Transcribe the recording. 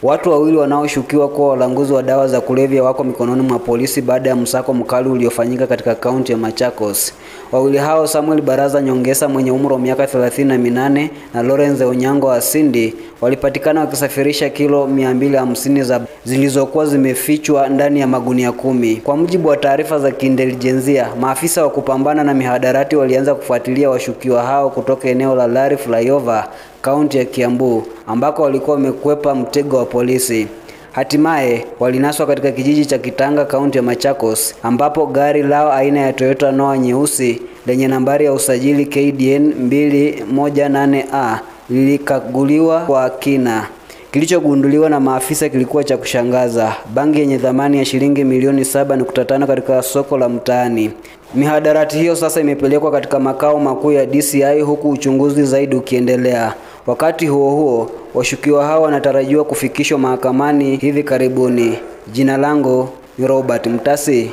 Watu wawili wanaoshukiwa kuwa walanguzi wa dawa za kulevya wako mikononi mwa polisi baada ya msako mkali uliofanyika katika kaunti ya Machakos. Wawili hao, Samuel Baraza Nyongesa mwenye umri wa miaka 38 na Lawrence Onyango Asindi, walipatikana wakisafirisha kilo 250 zilizokuwa zimefichwa ndani ya magunia 10. Kwa mujibu wa taarifa za kiintelijensia, maafisa wa kupambana na mihadarati walianza kufuatilia washukiwa hao kutoka eneo la Lari Flyover, kaunti ya Kiambu, ambako walikuwa wamekwepa mtego wa polisi. Hatimaye walinaswa katika kijiji cha Kitanga, kaunti ya Machakos, ambapo gari lao aina ya Toyota Noah nyeusi lenye nambari ya usajili KDN 218A lilikaguliwa kwa kina. Kilichogunduliwa na maafisa kilikuwa cha kushangaza: bangi yenye thamani ya shilingi milioni 7.5 katika soko la mtaani. Mihadarati hiyo sasa imepelekwa katika makao makuu ya DCI huku uchunguzi zaidi ukiendelea. Wakati huo huo, washukiwa hao wanatarajiwa kufikishwa mahakamani hivi karibuni. Jina langu ni Robert Mtasi.